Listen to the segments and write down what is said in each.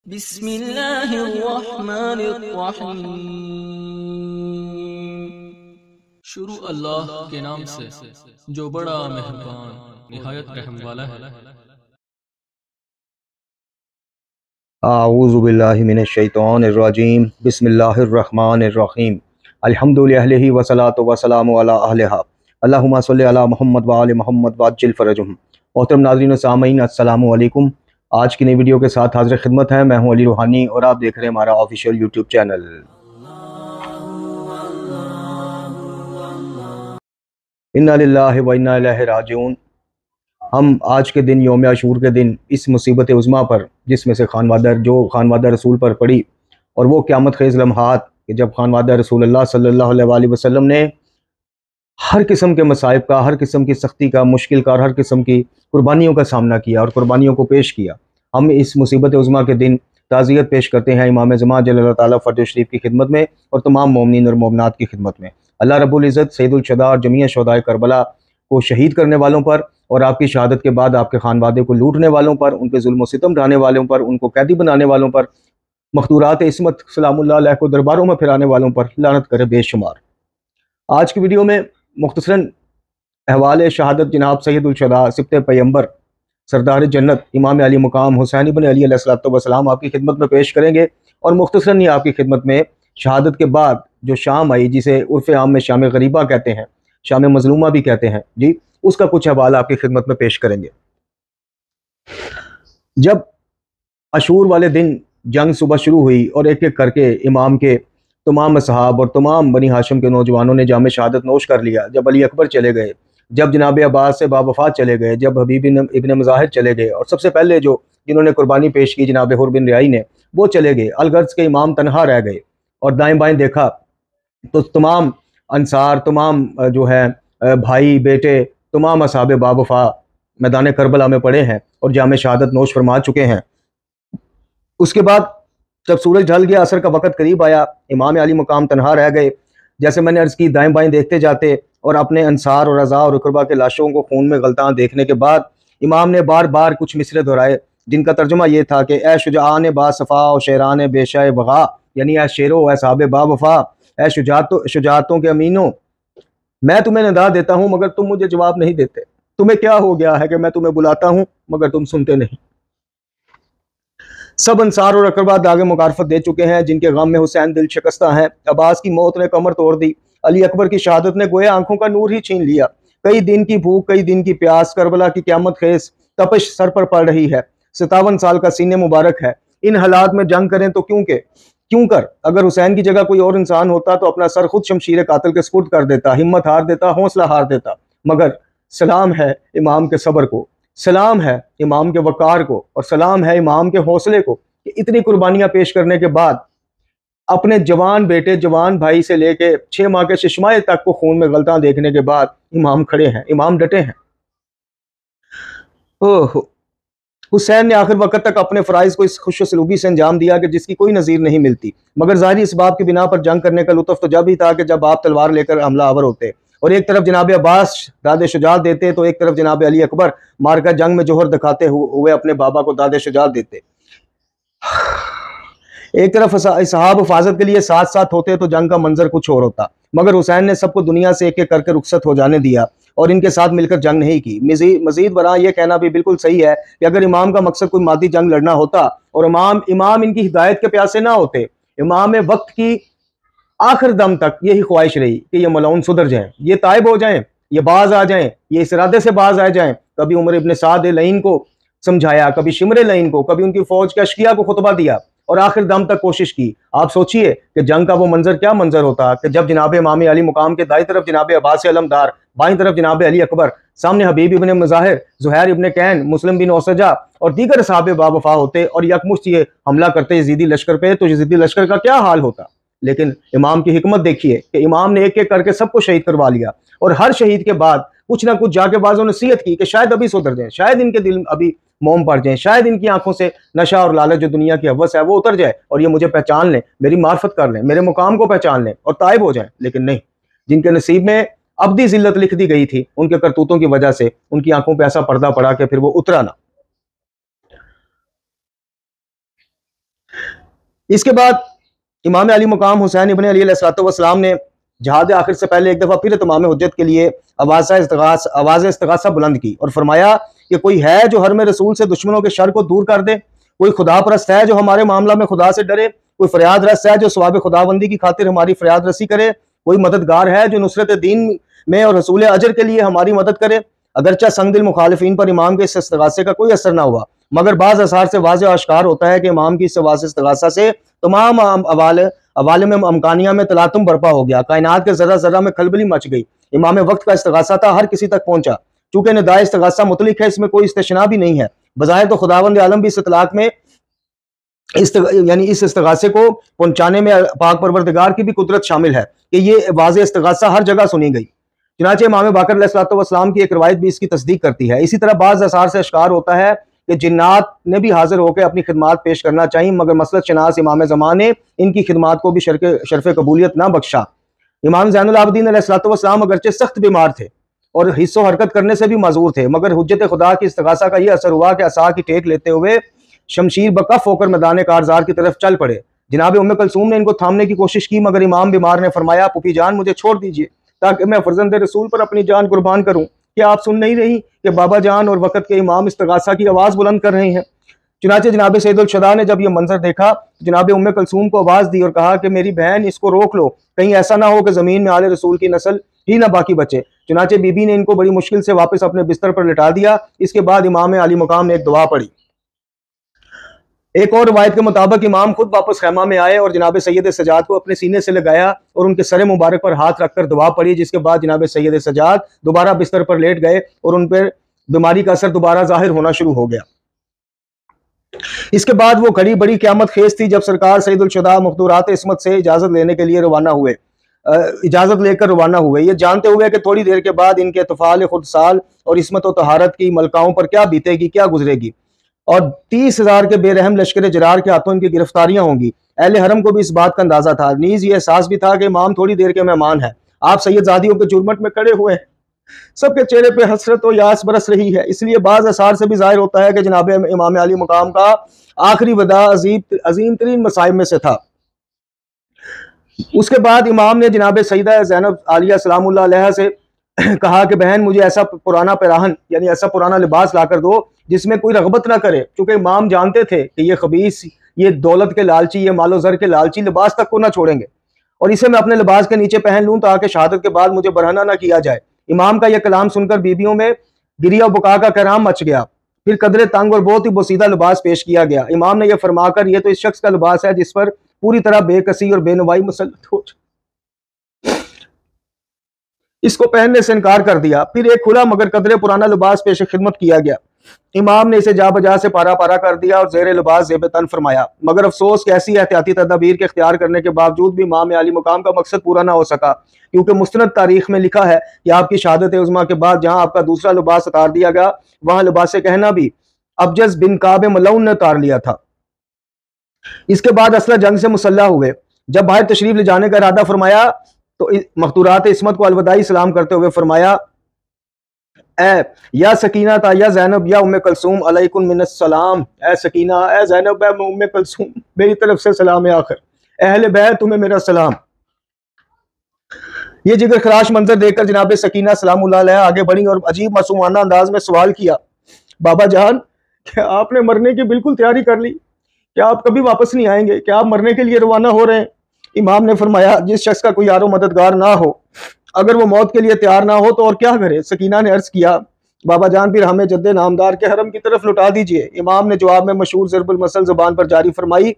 बिस्मिल्लाहिर्रहमानिर्रहीम। शुरू अल्लाह के नाम से जो बड़ा मेहरबान निहायत रहम वाला है। आऊज़ु बिल्लाहि मिनश शैतानिर रजीम। बिस्मिल्लाहिर्रहमानिर्रहीम। अल्हम्दुलिल्लाहि वस्सलातु वस्सलामु अला अहलिहा। अल्लाहुम्मा सल्लि अला मुहम्मद व आलि मुहम्मद वअज्जिल फरजहुम। मोहतरम नाज़रीन व सामीन, अस्सलामु अलैकुम। आज की नई वीडियो के साथ हाज़िर खिदमत है। मैं हूं अली रूहानी और आप देख रहे हैं हमारा ऑफिशियल यूट्यूब चैनल। इन्ना लिल्लाहि व इन्ना इलैहि राजिऊन। हम आज के दिन यौम आशूर के दिन इस मुसीबत उज़्मा पर, जिसमें से खानवादा रसूल पर पड़ी, और वो क़यामत ख़ेज़ लम्हात कि जब खानवादा रसूलुल्लाह सल्लल्लाहु अलैहि वसल्लम ने हर किस्म के मसाइब का, हर किस्म की सख्ती का, मुश्किल का और हर किस्म की कुर्बानियों का सामना किया और कुर्बानियों को पेश किया। हम इस मुसीबत उज़्मा के दिन ताज़ियत पेश करते हैं इमाम ज़मान जल्लल्लाहु ताला फ़र्ज शरीफ की खिदमत में और तमाम मोमिनीन और मोमिनात की खिदमत में। अल्लाह रब्बुल इज़्ज़त सैयदुल शुहदा और जमीय शुहदाए करबला को शहीद करने वालों पर और आपकी शहादत के बाद आपके खानवादे को लूटने वालों पर, उनके जुल्म व सितम ढाने वालों पर, उनको कैदी बनाने वालों पर, मखदूरात इस्मत सलामुल्लाह अलैह को दरबारों में फिराने वालों पर लानत करे बेशुमार। आज की वीडियो में मुख्तसरन अहवाल शहादत जनाब सैयदुल शुहदा सिब्त पैगंबर सरदार जन्नत इमाम अली मुकाम हुसैन इब्न अली अलैहिस्सलाम आपकी खिदमत में पेश करेंगे। और मुख्तसरन ही आपकी खिदमत में शहादत के बाद जो शाम आई, जिसे उर्फ़ आम में शाम गरीबा कहते हैं, शाम मजलूमा भी कहते हैं जी, उसका कुछ हवाला आपकी खिदमत में पेश करेंगे। जब अशूर वाले दिन जंग सुबह शुरू हुई और एक एक करके इमाम के तमाम असहाब और तमाम बनी हाशिम के नौजवानों ने जाम शहादत नोश कर लिया, जब अली अकबर चले गए, जब जनाब अब्बास से बावफात चले गए, जब हबीब इब्न मुजाहिर चले गए, और सबसे पहले जो जिन्होंने कुर्बानी पेश की जनाब हुर बिन रियाई ने, वो चले गए, अलगर्ज के इमाम तनहा रह गए। और दाएं बाएं देखा तो तमाम अंसार, तमाम जो है भाई बेटे, तमाम असहाब बावफा मैदान करबला में पड़े हैं और जाम शहादत नोश फरमा चुके हैं। उसके बाद जब सूरज ढल गया, असर का वक़्त करीब आया, इमाम अली मुकाम तनहा रह गए। जैसे मैंने अर्ज़ की, दाएं बाएं देखते जाते और अपने अंसार और रज़ा और रुकबा के लाशों को खून में गलता देखने के बाद इमाम ने बार बार कुछ मिसरे दोहराए, जिनका तर्जुमा ये था कि ए शुजाआन बासफ़ा और शेरान बेशा बगा, यानी ए शेरो, ए साहब बावफा, ए शुजातों के अमीनों, मैं तुम्हें निदा देता हूँ मगर तुम मुझे जवाब नहीं देते। तुम्हें क्या हो गया है कि मैं तुम्हें बुलाता हूँ मगर तुम सुनते नहीं। सब अंसार और अकरबा दागे मुखारफत दे चुके हैं, जिनके गम में हुसैन दिल शिकस्ता हैं। अब्बास की मौत ने कमर तोड़ दी, अली अकबर की शहादत ने गोया आंखों का नूर ही छीन लिया। कई दिन की भूख, कई दिन की प्यास, करबला की क़यामत खेज तपिश सर पर पड़ रही है। 57 साल का सीने मुबारक है। इन हालात में जंग करें तो क्यों कर? अगर हुसैन की जगह कोई और इंसान होता तो अपना सर खुद शमशीर कातिल के सुपुर्द कर देता, हिम्मत हार देता, हौसला हार देता। मगर सलाम है इमाम के सब्र को, सलाम है इमाम के वकार को, और सलाम है इमाम के हौसले को कि इतनी कुर्बानियां पेश करने के बाद अपने जवान बेटे, जवान भाई से लेके 6 माह के शिशमाए तक को खून में गलता देखने के बाद इमाम खड़े हैं, इमाम डटे हैं। ओह, हुसैन ने आखिर वक्त तक अपने फ़राइज़ को इस खुशसलूबी से अंजाम दिया कि जिसकी कोई नज़ीर नहीं मिलती। मगर ज़ाहिरी इस बात की बिना पर जंग करने का लुत्फ़ तो जब ही था कि जब आप तलवार लेकर हमला आवर होते और एक तरफ जनाब अब्बास दादे शुजात देते तो एक तरफ जनाब अली अकबर मारका जंग में जोहर दिखाते हुए अपने बाबा को दादे शुजात देते। एक तरफ सहाब हिफाजत के लिए साथ साथ होते तो जंग का मंजर कुछ और होता, मगर हुसैन ने सबको दुनिया से एक एक करके रुखसत हो जाने दिया और इनके साथ मिलकर जंग नहीं की। मजीद बरा यह कहना भी बिल्कुल सही है कि अगर इमाम का मकसद कोई मादी जंग लड़ना होता और इमाम इनकी हिदायत के प्यासे ना होते, इमाम वक्त की आखिर दम तक यही ख्वाहिश रही कि ये मलऊन सुधर जाएं, ये ताइब हो जाएं, ये बाज आ जाएं, ये इस इरादे से बाज आ जाएं। कभी उमर इब्न साद लईन को समझाया, कभी शिमर लईन को, कभी उनकी फौज के अशकिया को खुतबा दिया और आखिर दम तक कोशिश की। आप सोचिए कि जंग का वो मंजर क्या मंजर होता कि जब जनाब इमाम अली मुकाम के दाई तरफ जनाब अब्बास अलमदार, बाईं तरफ जनाब अली अकबर, सामने हबीब इब्न मुजाहिर, ज़ुहैर इब्न कैन, मुस्लिम बिन औसजा और दीगर साहब बावफा होते और यकमुश्त ये हमला करते यजीदी लश्कर पे, तो यजीदी लश्कर का क्या हाल होता। लेकिन इमाम की हिकमत देखिए कि इमाम ने एक एक करके सबको शहीद करवा लिया और हर शहीद के बाद कुछ ना कुछ जाके बाजों नसीहत की कि शायद अभी सुधर जाए, शायद इनके दिल अभी मोम पड़ जाए, शायद इनकी आंखों से नशा और लालच जो दुनिया की हवस है वो उतर जाए और ये मुझे पहचान लें, मेरी मार्फत कर लें, मेरे मुकाम को पहचान लें और ताइब हो जाए। लेकिन नहीं, जिनके नसीब में अब्दी जिल्लत लिख दी गई थी, उनके करतूतों की वजह से उनकी आंखों पर ऐसा पर्दा पड़ा कि फिर वो उतरा ना। इसके बाद इमाम अली मुकाम हुसैन इब्न अली अलैहिस्सलाम ने जहाद आखिर से पहले एक दफ़ा फिर तमाम हुज्जत के लिए आवाज़ इस्तिगासा बुलंद की और फरमाया कि कोई है जो हर में रसूल से दुश्मनों के शर को दूर कर दे, कोई खुदा परस्त है जो हमारे मामला में खुदा से डरे, कोई फरियाद रस है जो सवाब खुदाबंदी की खातिर हमारी फरियाद रसी करे, कोई मददगार है जो नुसरत दीन में और रसूल अजर के लिए हमारी मदद करे। अगरचा संग दिल मुखालिफिन पर इमाम के इस इस्तिगासे का कोई असर ना हुआ, मगर बाज़ आसार से वाज़ेह आश्कार होता है कि इमाम की इस इस्तिगासा से तमाम अवालिम अमकानिया में तलातुम बर्पा हो गया, कायनात के जरा जरा में खलबली मच गई। इमाम वक्त का इस्तिगासा था, हर किसी तक पहुंचा। चूंकि निदाए इस्तिगासा मुतलिक है, इसमें कोई इस्तिशना भी नहीं है। बज़ाहिर तो खुदावंद आलम भी इस इतलाक में यानी इस इस्तिगासे को पहुंचाने में पाक परवरदिगार की भी कुदरत शामिल है कि ये वाज़ेह इस्तिगासा हर जगह सुनी गई। चुनांचे इमाम बाकर अलैहिस्सलाम की एक रवायत भी इसकी तस्दीक करती है। इसी तरह बाज़ आसार से अश्कार होता है कि जिन्नात ने भी हाजिर होकर अपनी खिदमात पेश करना चाहिए, मगर मसलक शनास इमाम ज़मान ने इनकी खिदमात को भी शर्फ कबूलियत ना बख्शा। इमाम ज़ैनुल आबिदीन अलैहिस्सलाम अगरचे सख्त बीमार थे और हिस्सो हरकत करने से भी माजूर थे, मगर हुज्जत खुदा की इस्तिगासा का यह असर हुआ कि असा की टेक लेते हुए शमशीर बकफ होकर मैदान कारजार की तरफ चल पड़े। जनाब उम्मे कलसूम ने इनको थामने की कोशिश की, मगर इमाम बीमार ने फरमाया, पुपी जान मुझे छोड़ दीजिए ताकि मैं फर्जंद रसूल पर अपनी जान कुर्बान करूं। क्या आप सुन नहीं रही कि बाबा जान और वक़्त के इमाम इस्तिगासा की आवाज़ बुलंद कर रहे हैं? चुनांचे जनाब सैयदुल शुदा ने जब यह मंजर देखा, जनाब उम्मे कलसूम को आवाज़ दी और कहा कि मेरी बहन, इसको रोक लो, कहीं ऐसा ना हो कि ज़मीन में आले रसूल की नस्ल ही ना बाकी बचे। चुनांचे बीबी ने इनको बड़ी मुश्किल से वापस अपने बिस्तर पर लिटा दिया। इसके बाद इमाम अली मुकाम ने एक दुआ पढ़ी। एक और रवायत के मुताबिक इमाम खुद वापस खैमा में आए और जनाब सैयद सजाद को अपने सीने से लगाया और उनके सर मुबारक पर हाथ रखकर दुआ पढ़ी, जिसके बाद जनाब सैयद सजाद दोबारा बिस्तर पर लेट गए और उन पर बीमारी का असर दोबारा जाहिर होना शुरू हो गया। इसके बाद वो घड़ी बड़ी क़यामत खेज थी जब सरकार सैयदुल शुदा मखदूरात इस्मत से इजाज़त लेने के लिए इजाज़त लेकर रवाना हुए, ये जानते हुए कि थोड़ी देर के बाद इनके तफाल खुद साल और इस्मत और तहारत की मलकाओं पर क्या बीतेगी, क्या गुजरेगी और 30,000 के बेरहम लश्कर जरार के हाथों इनकी गिरफ्तारियां होंगी। अहले हरम को भी इस बात का अंदाजा था, नीज ये एहसास भी था कि इमाम थोड़ी देर के मेहमान है। आप सैयदजादियों के जुर्मट में खड़े हुए हैं, सबके चेहरे पे हसरत और यास बरस रही है। इसलिए बाज़ आसार से भी जाहिर होता है कि जनाब इमाम अली मुकाम का आखिरी वदा अजीम तरीन मसाइब में से था। उसके बाद इमाम ने जनाब सईदा ज़ैनब आलिया सलामुल्लाह अलैहा से कहा कि बहन, मुझे ऐसा पुराना पैराहन यानी ऐसा पुराना लिबास लाकर दो जिसमें कोई रगबत ना करे, क्योंकि इमाम जानते थे कि ये खबीस, ये दौलत के लालची, ये मालो जर के लालची लिबास तक को ना छोड़ेंगे और इसे मैं अपने लिबास के नीचे पहन लूं ताकि शहादत के बाद मुझे बरहना ना किया जाए। इमाम का यह कलाम सुनकर बीबियों में गिरिया बुका का कराम मच गया। फिर कदरे तंग और बहुत ही बोसीदा लिबास पेश किया गया। इमाम ने यह फरमाकर, यह तो इस शख्स का लिबास है जिस पर पूरी तरह बेकसी और बेनवाई मुसल्लत हो, इसको पहनने से इनकार कर दिया। फिर एक खुला मगर कदरे पुराना लिबास पेश खिदमत किया गया। इमाम ने इसे जा बजा से पारा पारा कर दिया और जेर लिबास ज़ेब तन फरमाया, मगर अफसोस कि ऐसी एहतियाती तदाबीर के इख्तियार करने के बावजूद भी इमाम अली मुकाम का मकसद पूरा ना हो सका, क्योंकि मुस्तनद तारीख में लिखा है कि आपकी शहादत उज़्मा के बाद जहाँ आपका दूसरा लिबास उतार दिया गया, वहाँ लिबास कहना भी अबजस बिन काब मलऊन ने उतार लिया था। इसके बाद असला जंग से मुसल्लह हुए। जब बाहर तशरीफ ले जाने का इरादा फरमाया तो मखदूरात इस्मत को अलविदाई सलाम करते हुए फरमाया, ए या सकीना था या ज़ैनब या उम्मे कलसूम अलैकुम मिनस सलाम। ए सकीना, ए ज़ैनब, ए उम्मे कलसूम, मेरी तरफ से सलाम है। आखिर अहले बैत, तुम्हें मेरा सलाम। ये जिगर खराश मंजर देखकर जनाब सकीना सलामुल्लाह अलैहा आगे बढ़ी और अजीब मासूमाना अंदाज में सवाल किया, बाबा जान, क्या आपने मरने की बिल्कुल तैयारी कर ली? क्या आप कभी वापस नहीं आएंगे? क्या आप मरने के लिए रवाना हो रहे हैं? इमाम ने फरमाया, जिस शख्स का कोई यारो मददगार ना हो, अगर वो मौत के लिए तैयार ना हो तो और क्या करे? सकीना ने अर्ज किया, बाबा जान, फिर हमें जद्दे नामदार के हरम की तरफ लौटा दीजिए। इमाम ने जवाब में मशहूर ज़रबुल मसल ज़बान पर जारी फरमाई,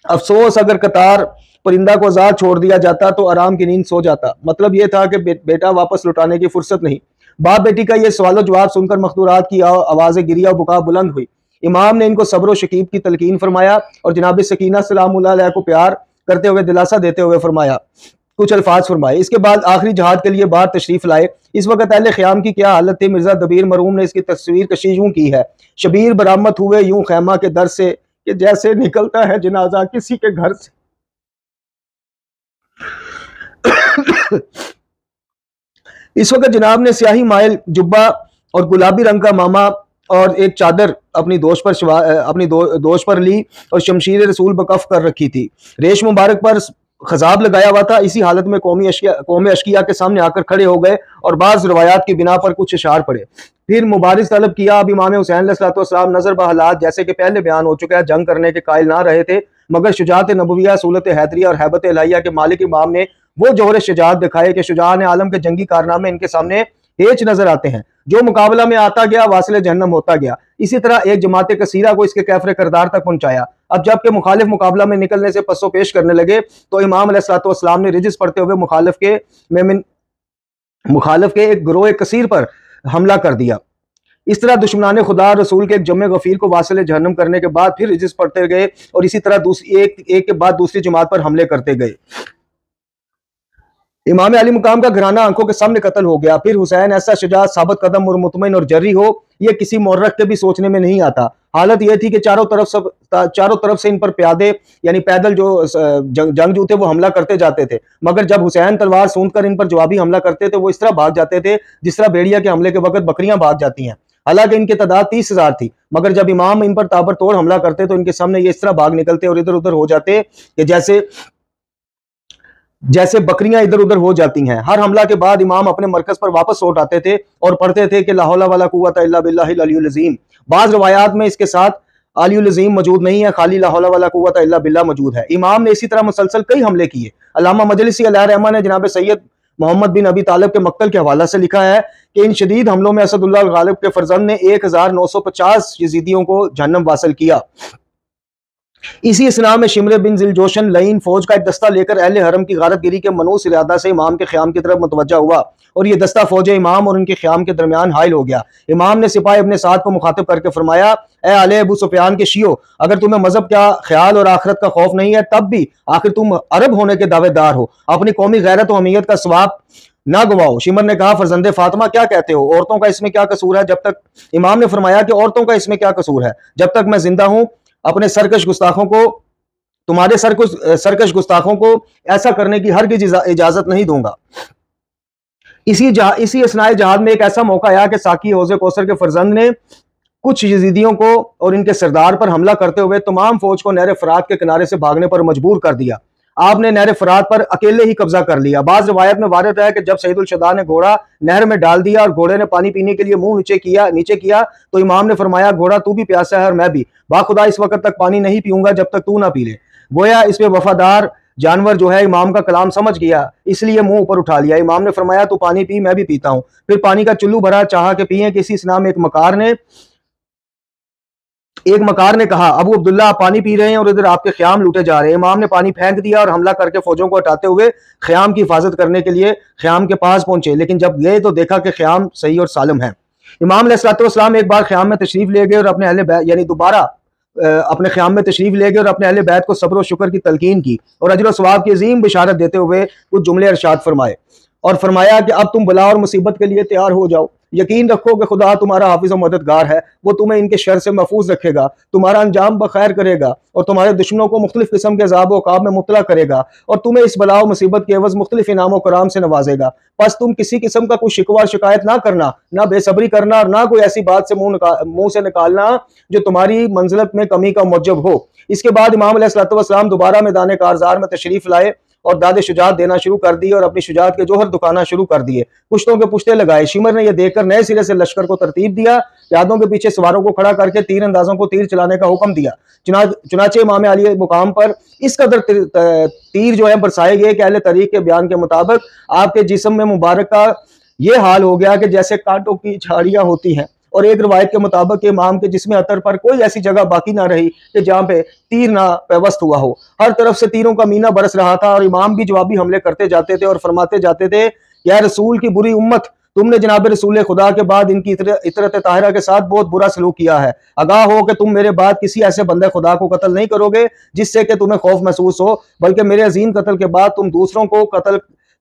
अफसोस, अगर कतार परिंदा को आजाद छोड़ दिया जाता तो आराम की नींद सो जाता। मतलब यह था कि बेटा वापस लौटाने की फुर्सत नहीं। बाप बेटी का यह सवाल जवाब सुनकर मखदूरात की आवाज़ें गिरिया बुका बुलंद हुई। इमाम ने इनको सब्र व शकीब की तलकीन फरमाया और जनाब सकीना सलामुल्लाह अलैहा को प्यार करते हुए दिलासा देते हुए फरमाया, कुछ अल्फाज फरमाए। इसके बाद आखिरी जहाद के लिए बाहर तशरीफ लाए। इस वक्त अहले ख़याम की क्या हालत थी, मिर्जा दबीर मरूम ने इसकी तस्वीर कशी यूं की है, शबीर बरामद हुए यूं खैमा के दर से कि जैसे निकलता है जनाजा किसी के घर से। इस वक्त जनाब ने स्याही माइल जुब्बा और गुलाबी रंग का मामा और एक चादर अपनी दोष पर ली और शमशीर रसूल बकफ कर रखी थी। रेश मुबारक पर खजाब लगाया हुआ था। इसी हालत में कौमी अशकिया के सामने आकर खड़े हो गए और बाज़ रवायात की बिना पर कुछ इशार पड़े। फिर मुबारिज तलब किया। अब इमाम हुसैन अलैहिस्सलाम नजर बहालात जैसे कि पहले बयान हो चुका है जंग करने के कायल ना रहे थे, मगर शुजात नबविया, सूलत हैदरिया और हैबत इलाहिया के मालिक इमाम ने वो जोहर शुजात दिखाए कि शुजान आलम के जंगी कारनामे इनके सामने हेच नजर आते हैं। जो मुकाबला में आता गया वासिल जहन्नम होता गया। इसी तरह एक जमात कसीरा को इसके कैफरे करदार तक पहुंचाया। अब जबकि मुखालिफ मुकाबला में निकलने से पसो पेश करने लगे तो इमाम अलैहिस्सलाम ने रिजिस पढ़ते हुए मुखालिफ के एक ग्रोह कसीर पर हमला कर दिया। इस तरह दुश्मनाने खुदा रसूल के एक जम्मे गफीर को वासिल जहन्नम करने के बाद फिर रिजिस पढ़ते गए और इसी तरह एक के बाद दूसरी जमात पर हमले करते गए। इमाम अली मुकाम का घराना आंखों के सामने कत्ल हो गया। फिर हुसैन ऐसा शुजात, साबित कदम और मुतमईन और जर्री हो, यह किसी मौरख के भी सोचने में नहीं आता। हालत यह थी कि चारों तरफ से इन पर प्यादे यानी पैदल जो जंगजू थे वो हमला करते जाते थे, मगर जब हुसैन तलवार सूंद कर इन पर जवाबी हमला करते थे वो इस तरह भाग जाते थे जिस तरह भेड़िया के हमले के वक्त बकरियां भाग जाती हैं। हालांकि इनकी तादाद 30,000 थी, मगर जब इमाम इन पर ताबड़तोड़ हमला करते तो इनके सामने ये इस तरह भाग निकलते और इधर उधर हो जाते कि जैसे बकरियां इधर उधर हो जाती हैं। हर हमला के बाद इमाम अपने मरकज पर वापस लौट आते थे और पढ़ते थे कि ला हौला वला कुव्वता इल्ला बिल्लाहिल अलियुल अज़ीम। बाज़ रवायात में इसके साथ अलियुल अज़ीम मौजूद नहीं है, खाली ला हौला वला कुव्वता इल्ला बिल्लाह मौजूद है। इमाम ने इसी तरह मुसलसल कई हमले किए। अल्लामा मजलिसी अलैहिर्रहमा ने जनाब सैयद मोहम्मद बिन अबी तालिब के मक्तल के हवाला से लिखा है कि इन शदीद हमलों में असदुल्लाह गालिब के फर्जंद ने 1950 यजीदियों को जहन्नम वासिल किया। इसी इसना में शिमर बिन जिलजोशन लईन फौज का एक दस्ता लेकर अहले हरम की गारतगिरी के मनूस इरादा से इमाम के ख्याम की तरफ मुतवज्जा हुआ और यह दस्ता फौज इमाम और उनके ख्याम के दरमियान हाइल हो गया। इमाम ने सिपाही अपने साथ को मुखातिब करके फरमाया, ए आले अबू सुफियान के शियो, अगर तुम्हें मजहब का ख्याल और आखिरत का खौफ नहीं है तब भी आखिर तुम अरब होने के दावेदार हो, अपनी कौमी गैरत और हमीयत का स्वाब ना गवाओ। शिमर ने कहा, फरजंदे फातिमा क्या कहते हो, औरतों का इसमें क्या कसूर है? जब तक इमाम ने फरमाया कि औरतों का इसमें क्या कसूर है, जब तक मैं जिंदा हूं अपने सरकश गुस्ताखों को ऐसा करने की हरगिज इजाजत नहीं दूंगा। इसी असनाए जहाद में एक ऐसा मौका आया कि साकी हौज़े कौसर के फरजंद ने कुछ यजीदियों को और इनके सरदार पर हमला करते हुए तमाम फौज को नहर फरात के किनारे से भागने पर मजबूर कर दिया। आपने नहर फरात पर अकेले ही कब्जा कर लिया। बाज रवायत में वारिद है कि जब सईदुल शदा ने घोड़ा नहर में डाल दिया और घोड़े ने पानी पीने के लिए मुंह नीचे किया तो इमाम ने फरमाया, घोड़ा तू भी प्यासा है और मैं भी, बाखुदा इस वक्त तक पानी नहीं पीऊंगा जब तक तू ना पी ले। गोया इस पे वफादार जानवर जो है इमाम का कलाम समझ गया, इसलिए मुंह ऊपर उठा लिया। इमाम ने फरमाया, तू पानी पी, मैं भी पीता हूं। फिर पानी का चुल्लू भरा, चाहा के पिए। किसी इस्लाम में एक मकार ने कहा, अबू अब्दुल्ला आप पानी पी रहे हैं और इधर आपके ख्याम लूटे जा रहे हैं। इमाम ने पानी फेंक दिया और हमला करके फौजों को हटाते हुए ख्याम की हिफाजत करने के लिए ख्याम के पास पहुंचे, लेकिन जब गए तो देखा कि ख्याम सही और सालिम है। इमाम अलैहिस्सलाम एक बार ख्याम में तशरीफ ले गए और अपने अहले बैत यानी दोबारा अपने ख्याम में तशरीफ ले गए और अपने अहले बैत को सब्र और शुक्र की तलकीन की और अजर और सवाब की अजीम बिशारत देते हुए कुछ जुमले इरशाद फरमाए और फरमाया कि अब तुम बला और मुसीबत के लिए तैयार हो जाओ। यकीन रखो कि खुदा तुम्हारा हाफिज और मददगार है, वो तुम्हें इनके शर से महफूज रखेगा, तुम्हारा अंजाम बखैर करेगा और तुम्हारे दुश्मनों को मुख्तलिफ किस्म के अज़ाब व अकाब में मुब्तला करेगा और तुम्हें इस बला और मुसीबत के एवज मुख्तलिफ इनाम व कराम से नवाजेगा। बस तुम किसी किस्म का कोई शिकवा और शिकायत ना करना, ना बेसब्री करना और ना कोई ऐसी बात से मुंह से निकालना जो तुम्हारी मंजिलत में कमी का मुजब हो। इसके बाद इमाम अलैहिस्सलाम दोबारा मैदान कारज़ार में तशरीफ लाए और दादे शुजात देना शुरू कर दिए और अपनी शुजात के जोहर दुकाना शुरू कर दिए। पुश्तों के पुश्ते लगाए। शिमर ने यह देखकर नए सिरे से लश्कर को तरतीब दिया, यादों के पीछे सवारों को खड़ा करके तीर अंदाजों को तीर चलाने का हुक्म दिया। चुनाचे इमाम अली मुकाम पर इस कदर तीर जो है बरसाए गए कि अहले तरीक के बयान के मुताबिक आपके जिस्म में मुबारक का यह हाल हो गया कि जैसे कांटों की झाड़ियां होती हैं। और एक रवायत के मुताबिक इमाम के जिस्म अतर पर कोई ऐसी जगह बाकी ना रही कि जहाँ पे तीर ना पेवस्त हुआ हो। हर तरफ से तीरों का मीना बरस रहा था और इमाम भी जवाबी हमले करते जाते थे और फरमाते जाते थे, या रसूल की बुरी उम्मत, तुमने जनाब रसूल खुदा के बाद इनकी इतरत ताहिरा के साथ बहुत बुरा सलूक किया है। आगाह हो कि तुम मेरे बाद किसी ऐसे बंदे खुदा को कत्ल नहीं करोगे जिससे कि तुम्हें खौफ महसूस हो, बल्कि मेरे अजीम कत्ल के बाद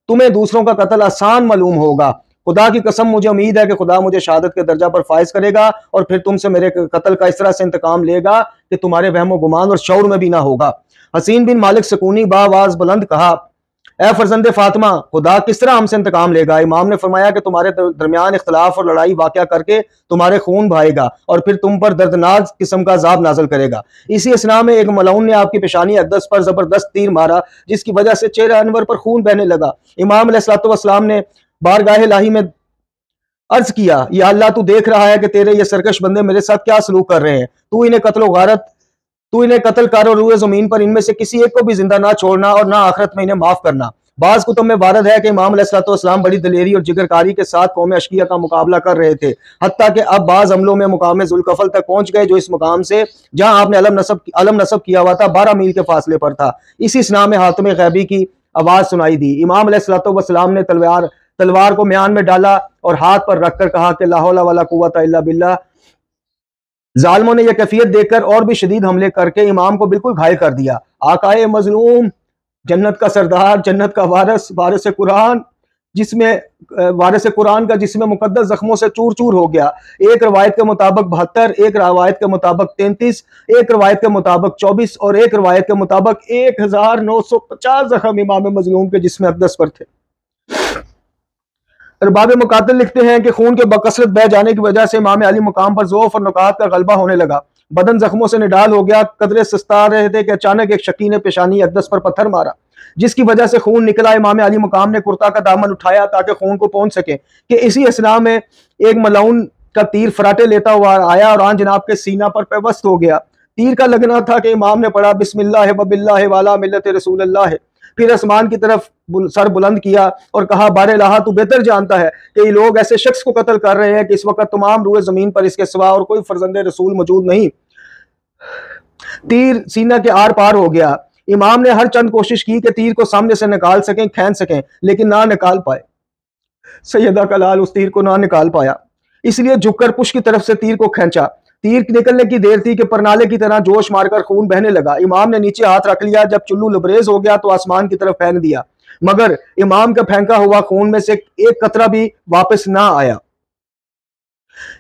तुम्हें दूसरों का कत्ल आसान मालूम होगा। खुदा की कसम मुझे उम्मीद है कि खुदा मुझे शहादत के दर्जा पर फाइज करेगा और फिर तुमसे मेरे कत्ल का इस तरह से इंतकाम लेगा कि तुम्हारे वहम गुमान और शौर में भी ना होगा। हसीन बिन मालिक सकूनी बावाज बुलंद कहा, ए फर्जंदे फातिमा, खुदा किस तरह हमसे इंतकाम लेगा? इमाम ने फरमाया कि तुम्हारे दरमियान इख्तलाफ और लड़ाई वाक़या करके तुम्हारे खून बहाएगा और फिर तुम पर दर्दनाक किस्म का अजाब नाज़िल करेगा। इसी असना में एक मलऊन ने आपकी पेशानी अक़दस पर जबरदस्त तीर मारा, जिसकी वजह से चेहरे अनवर पर खून बहने लगा। इमाम अलैहिस्सलाम ने बारगाह इलाही में अर्ज किया, या अल्लाह, तू देख रहा है कि तेरे ये सरकश बंदे मेरे साथ क्या सलूक कर रहे हैं। तू इन्हें कत्ल कर और रूए जमीन पर इनमें से किसी एक को भी जिंदा ना छोड़ना और ना आखिरत में इन्हें माफ करना। बाज कुतुब में वारद है कि इमाम अलैहिस्सलाम बड़ी दलेरी और जिगरकारी के साथ कौम अशकिया का मुकाबला कर रहे थे, हत्ता कि अब बाज हमलों में मुकाम जुल्कफल तक पहुंच गए, जो इस मुकाम से जहां आपने अलम नसब किया हुआ था 12 मील के फासले पर था। इसी स्ना में हातम गैबी की आवाज सुनाई दी। इमाम अलैहिस्सलाम ने तलवार को म्यान में डाला और हाथ पर रखकर कहा कि ला हौला वला कुव्वता इल्ला बिल्लाह। जालिमों ने यह कैफियत देखकर और भी शदीद हमले करके इमाम को बिल्कुल घायल कर दिया। आकाए मजलूम, जन्नत का सरदार, जन्नत का वारिस, वारिस कुरान का जिसमें मुकद्दस जख्मों से चूर चूर हो गया। एक रवायत के मुताबिक 72, एक रवायत के मुताबिक 33, एक रवायत के मुताबिक 24 और एक रवायत के मुताबिक 1950 जख्म इमाम मजलूम के जिस्म अक़दस पर थे। अरबाब मुकातिल लिखते हैं कि खून के बकसरत बह जाने की वजह से इमाम अली मुकाम पर ज़ौफ़ और नुकात का गलबा होने लगा। बदन जख्मों से निडाल हो गया। कदरे सुस्ता रहे थे कि अचानक एक शकी ने पेशानी अक़दस पर पत्थर मारा, जिसकी वजह से खून निकला। इमाम अली मुकाम ने कुर्ता का दामन उठाया ताकि खून को पहुंच सके कि इसी असना में एक मलऊन का तीर फराटे लेता हुआ आया और आन जनाब के सीना पर पेवस्त हो गया। तीर का लगना था कि इमाम ने पढ़ा, बिस्मिल्लाह व बिल्लाह वाला मिल्लत रसूलुल्लाह। फिर आसमान की तरफ सर बुलंद किया और कहा, बारे लाहा, तू बेहतर जानता है कि ये लोग ऐसे शख्स को कत्ल कर रहे हैं कि इस वक्त तमाम रूए जमीन पर इसके सिवा और कोई फर्जंदे रसूल मौजूद नहीं। तीर सीना के आर पार हो गया। इमाम ने हर चंद कोशिश की कि तीर को सामने से निकाल सकें, खींच सकें, लेकिन ना निकाल पाए। सैयदा का लाल उस तीर को ना निकाल पाया, इसलिए झुककर पुश की तरफ से तीर को खींचा। तीर निकलने की देर थी कि परनाले की तरह जोश मारकर खून बहने लगा। इमाम ने नीचे हाथ रख लिया। जब चुल्लू लबरेज हो गया तो आसमान की तरफ फेंक दिया, मगर इमाम का फेंका हुआ खून में से एक कतरा भी वापस ना आया।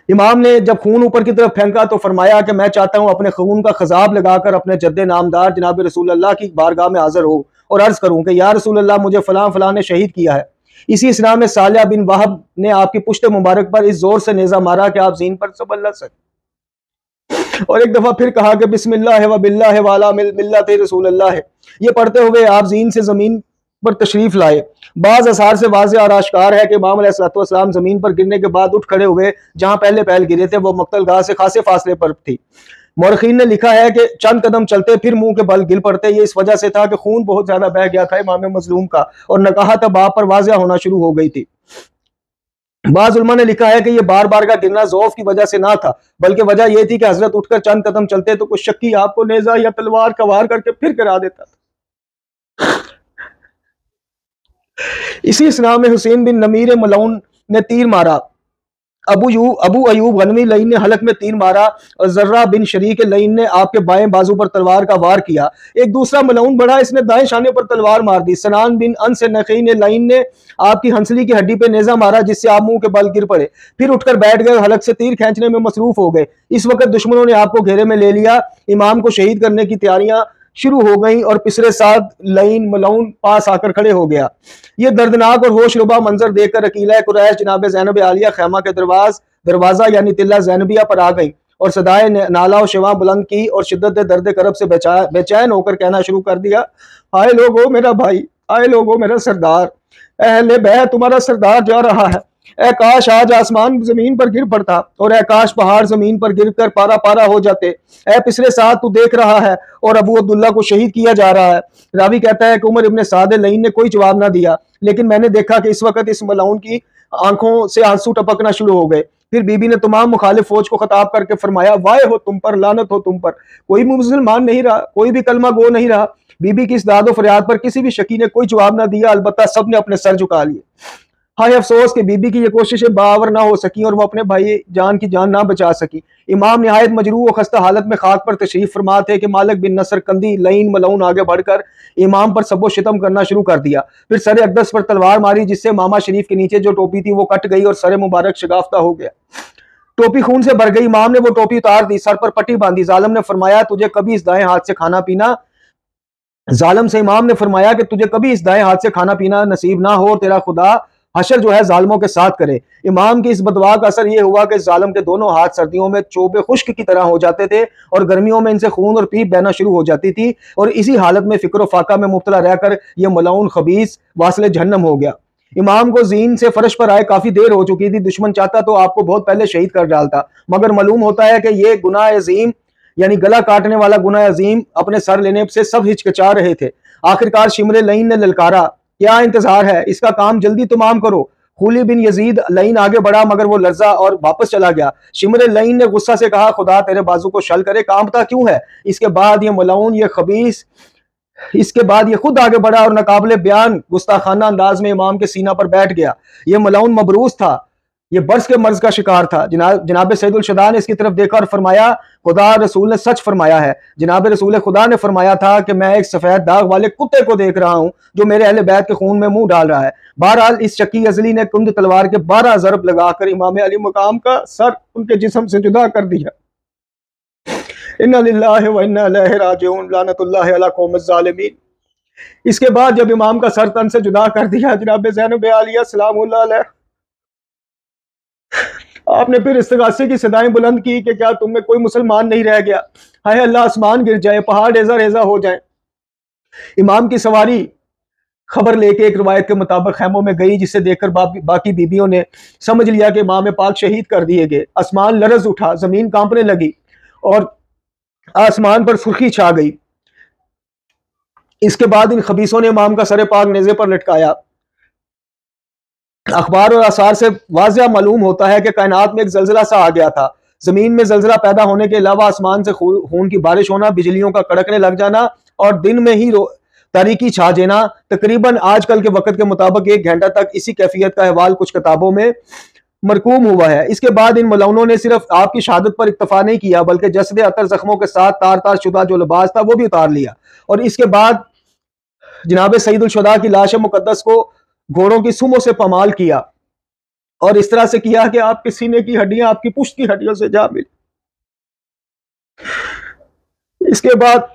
इमाम ने जब खून ऊपर की तरफ फेंका तो फरमाया कि मैं चाहता हूं अपने खून का खजाब लगाकर अपने जद्दे नामदार जनाब रसूलुल्लाह की बारगाह में हाजिर हो और अर्ज करूं कि या रसूलुल्लाह, मुझे फलां फलां ने शहीद किया है। इसी इस्लाम में सालिया बिन वाहब ने आपकी पुश्त मुबारक पर इस जोर से नेजा मारा कि आप जीन पर सबल न सके और एक दफा फिर कहा कि बिस्मिल्लाह व बिल्लाह वाला मिल्लत रसूलुल्लाह। ये पढ़ते हुए आप जीन से जमीन पर तशरीफ लाए। बाज असार से वाज़ेह और आश्कार है कि इमाम अलैहिस्सलाम जमीन पर गिरने के बाद उठ खड़े हुए। जहां पहले पहल गिरे थे वो मक्तल गाह से खासे फासले पर थी। मौरखीन ने लिखा है कि चंद कदम चलते फिर मुंह के बल गिर पड़ते। ये इस वजह से था कि खून बहुत ज्यादा बह गया था इमाम मजलूम का और नकाहत अब आप पर वाज़ेह होना शुरू हो गई थी। बाज़ उलमा ने लिखा है कि यह बार बार का गिरना ज़ौफ की वजह से ना था, बल्कि वजह यह थी कि हजरत उठकर चंद कदम चलते तो कुछ शक्की आपको नेजा या तलवार का वार करके फिर गिरा देता था। इसी इस्लाम में हुसैन बिन नमीर मलऊन ने तीर मारा। अबू अयूब गनवी लईन ने हलक में तीर मारा और जर्रा बिन शरीक लईन ने आपके बाएं बाजू पर तलवार का वार किया। एक दूसरा मलऊन बढ़ा, इसने दाएं शाने पर तलवार मार दी। सनान बिन अनस नकी ने लईन ने आपकी हंसली की हड्डी पे नेजा मारा, जिससे आप मुंह के बल गिर पड़े। फिर उठकर बैठ गए, हलक से तीर खींचने में मसरूफ हो गए। इस वक्त दुश्मनों ने आपको घेरे में ले लिया। इमाम को शहीद करने की तैयारियां शुरू हो गई और पिछले साथ लईन मलऊन पास आकर खड़े हो गया। ये दर्दनाक और होशरुबा मंजर देखकर अकीला कुरैश जनाब ज़ैनब आलिया खैमा के दरवाजा यानी तिल्ला ज़ैनबिया पर आ गई और सदाए नाला और शिवा बुलंद की और शिद्दत दर्द करब से बेचैन होकर कहना शुरू कर दिया, आए लोगो मेरा भाई, आए लोगो मेरा सरदार, अहले बैत तुम्हारा सरदार जा रहा है। ए काश आज आसमान जमीन पर गिर पड़ता और ए काश पहाड़ जमीन पर गिर कर पारा पारा हो जाते। ए पिछले साथ तू देख रहा है और अबू अब्दुल्ला को शहीद किया जा रहा है। रावी कहता है कि उमर इब्ने साद लईन ने कोई जवाब ना दिया, लेकिन मैंने देखा कि इस वक्त इस मलऊन की आंखों से आंसू टपकना शुरू हो गए। फिर बीबी ने तमाम मुखालिफ फौज को खिताब करके फरमाया, वाय हो तुम पर, लानत हो तुम पर, कोई मुसलमान नहीं रहा, कोई भी कलमा गो नहीं रहा। बीबी की इस दादो फरियाद पर किसी भी शकी ने कोई जवाब ना दिया, अलबत्ता सब ने अपने सर झुका लिए। हाय अफसोस कि बीबी की ये कोशिशें बावर ना हो सकी और वो अपने भाई जान की जान ना बचा सकी। इमाम निहायत मजरूह और खस्ता हालत में खाक पर तशरीफ फरमा थे कि मालिक बिन नसर कंदी लईन मलऊन आगे बढ़कर इमाम पर सबो शितम करना शुरू कर दिया। फिर सर अक़दस पर तलवार मारी, जिससे मामा शरीफ के नीचे जो टोपी थी वो कट गई और सर मुबारक शगाफ्ता हो गया। टोपी खून से भर गई। इमाम ने वो टोपी उतार दी, सर पर पट्टी बांधी। जालिम ने फरमाया, तुझे कभी इस दाएं हाथ से खाना पीना जालिम से इमाम ने फरमाया कि तुझे कभी इस दाएं हाथ से खाना पीना नसीब ना हो, तेरा खुदा हशर जो है जालिमों के साथ करे। इमाम की इस बदवा का असर यह हुआ कि जालिम के दोनों हाथ सर्दियों में चोबे खुश्क की तरह हो जाते थे और गर्मियों में इनसे खून और पीप बहना शुरू हो जाती थी, और इसी हालत में फिक्र फाका में मुब्तला रहकर यह मलाउन खबीस वासले जहन्नम हो गया। इमाम को जीन से फर्श पर आए काफी देर हो चुकी थी। दुश्मन चाहता तो आपको बहुत पहले शहीद कर डालता, मगर मालूम होता है कि यह गुनाह अजीम यानी गला काटने वाला गुनाह अजीम अपने सर लेने से सब हिचकिचा रहे थे। आखिरकार शिमरे लईन ने ललकारा, क्या इंतजार है, इसका काम जल्दी तमाम करो। खूली बिन यजीद लईन आगे बढ़ा, मगर वो लर्जा और वापस चला गया। शिमरे लईन ने गुस्सा से कहा, खुदा तेरे बाजू को शल करे, कांपता क्यों है। इसके बाद ये मलाउन, ये खबीस, इसके बाद ये खुद आगे बढ़ा और नकाबले बयान गुस्ताखाना अंदाज में इमाम के सीना पर बैठ गया। ये मलाउन मबरूस था, ये बर्स के मर्ज का शिकार था। जनाब सैयदुल शुदा ने इसकी तरफ देखा और फरमाया, खुदा रसूल ने सच फरमाया है। जनाब रसूल खुदा ने फरमाया था कि मैं एक सफेद दाग वाले कुत्ते को देख रहा हूं जो मेरे अहले बैत के खून में मुंह डाल रहा है। बहरहाल इस शकी अजली ने कुंद तलवार के 12 ज़रब लगाकर इमाम अली मकाम का सर उनके जिस्म से जुदा कर दिया। इन्ना लिल्लाहि व इन्ना इलैहि राजिऊन, लानतुल्लाहि अला कौमिज़ ज़ालिमीन। इसके बाद जब इमाम का सर तन से जुदा कर दिया, जनाब ज़ैनब आलिया सलामुल्लाह अलैहा, आपने फिर इस्तिगासे की सदाएं बुलंद की कि क्या तुम में कोई मुसलमान नहीं रह गया। हाय अल्लाह, आसमान गिर जाए, पहाड़ रेजा रेजा हो जाए। इमाम की सवारी खबर लेके एक रिवायत के मुताबिक खैमों में गई, जिसे देखकर बाकी बीबियों ने समझ लिया कि इमाम पाक शहीद कर दिए गए। आसमान लरज उठा, जमीन कांपने लगी और आसमान पर सुर्खी छा गई। इसके बाद इन खबीसों ने इमाम का सर पाक नेज़े पर लटकाया। अखबार और आसार से वाज़िया मालूम होता है कि कायनात में एक जल्जला सा आ गया था। जमीन में जल्जला पैदा होने के अलावा आसमान से खून की बारिश होना, बिजलियों का कड़कने लग जाना और दिन में ही तारीकी छा जाना। तकरीबन आजकल के वक्त के मुताबिक 1 घंटा तक इसी कैफियत का अहवाल कुछ किताबों में मरकूम हुआ है। इसके बाद इन मलाउनों ने सिर्फ आपकी शहादत पर इक्तफा नहीं किया, बल्कि जसद अतर जख्मों के साथ तार तार शुदा जो लिबास था वो भी उतार लिया, और इसके बाद जनाब सईदुल शुदा की लाश मुकद्दस को घोड़ों की सुमों से पमाल किया, और इस तरह से किया कि आपके सीने की हड्डियां आपकी पुश्त की हड्डियों से जा मिली। इसके बाद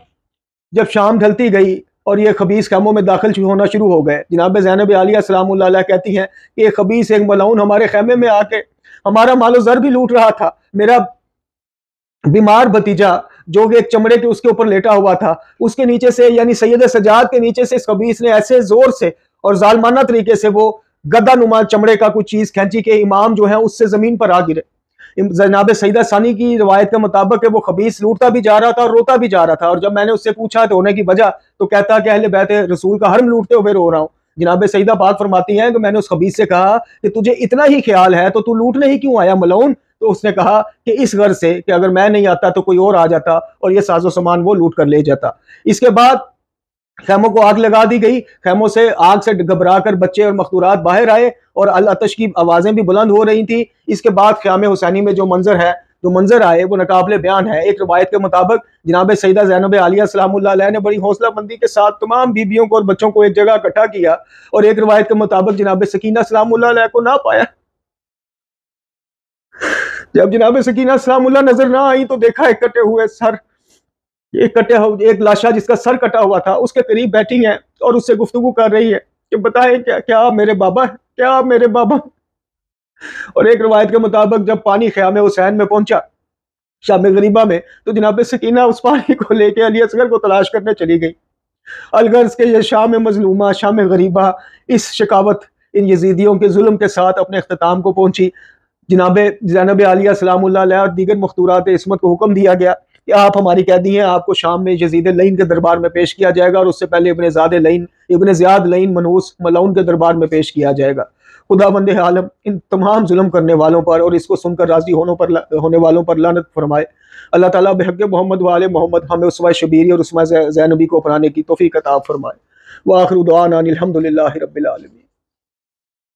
जब शाम ढलती गई और ये खबीस खैमों में दाखिल होना शुरू हो गए, जनाब ज़ैनब आलिया सलामुल्लाह अलैहा कहती हैं कि ये खबीस एक मलाउन हमारे खैमे में आके हमारा मालो ज़र भी लूट रहा था। मेरा बीमार भतीजा जो एक चमड़े के उसके ऊपर लेटा हुआ था, उसके नीचे से यानी सैयद सजाद के नीचे से इस खबीस ने ऐसे जोर से और जालमाना तरीके से वो गद्दा नुमा चमड़े का कुछ चीज खींची के इमाम जो है उससे जमीन पर आ गिरे। जनाब सईदा सानी की रिवायत के मुताबिक वो खबीस लूटता भी जा रहा था और रोता भी जा रहा था, और जब मैंने उससे पूछा तो होने की वजह, तो कहता कि अहले बैत रसूल का हरम लूटते हुए रो रहा हूँ। जनाब सईदा पाक फरमाती हैं कि मैंने उस खबीस से कहा कि तुझे इतना ही ख्याल है तो तू लूटने ही क्यों आया मलाउन। तो उसने कहा कि इस गर्ज से कि अगर मैं नहीं आता तो कोई और आ जाता और ये साजो सामान वो लूट कर ले जाता। इसके बाद खैमों को आग लगा दी गई। खैमों से आग से घबरा कर बच्चे और मखदूरात बाहर आए और अल अतश की आवाजें भी बुलंद हो रही थी। इसके बाद ख्याम हुसैनी में जो मंजर आए वो नकाबले बयान है। एक रवायत के मुताबिक जनाब सईदा ज़ैनब आलिया सलामुल्लाह अलैहा ने बड़ी हौसला मंदी के साथ तमाम बीबियों को और बच्चों को एक जगह इकट्ठा किया, और एक रवायत के मुताबिक जनाब सकीना सलामुल्लाह अलैहा को ना पाया। जब जनाब सकीना सलामुल्लाह नजर ना आई तो देखा एक कटे हुए सर, एक लाशा जिसका सर कटा हुआ था उसके करीब बैठी है और उससे गुफ्तगू कर रही है कि बताए क्या आप मेरे बाबा है, क्या आप मेरे बाबा। और एक रवायत के मुताबिक जब पानी ख्याम हुसैन में पहुंचा शाम गरीबा में, तो जनाब सकीना उस पानी को लेके अली असगर को तलाश करने चली गई। अलगर्ज के ये शाम मजलूमा, शाम गरीबा इस शिकावत इन यजीदियों के जुल्म के साथ अपने अख्ताम को पहुंची। जनाब ज़ैनब आलिया सलामुल्लाह अलैहा और दीगर मखदूरात इस्मत को हुक्म दिया गया कि आप हमारी कैदी हैं, आपको शाम में यजीद लईन के दरबार में पेश किया जाएगा, और उससे पहले इब्न ज़ियाद लईन मनहूस मलाउन के दरबार में पेश किया जाएगा। खुदावंद आलम इन तमाम जुल्म करने वालों पर और इसको सुनकर राजी होने वालों पर लानत फरमाए। अल्लाह ताला बेहक़ मोहम्मद वाले मोहम्मद हमें उसवा शबीरी और उसवा ज़ैनबी को अपनाने की तौफीक अता फरमाए। व आखिरु दुआना अनिल हम्दुलिल्लाहि रब्बिल आलमीन।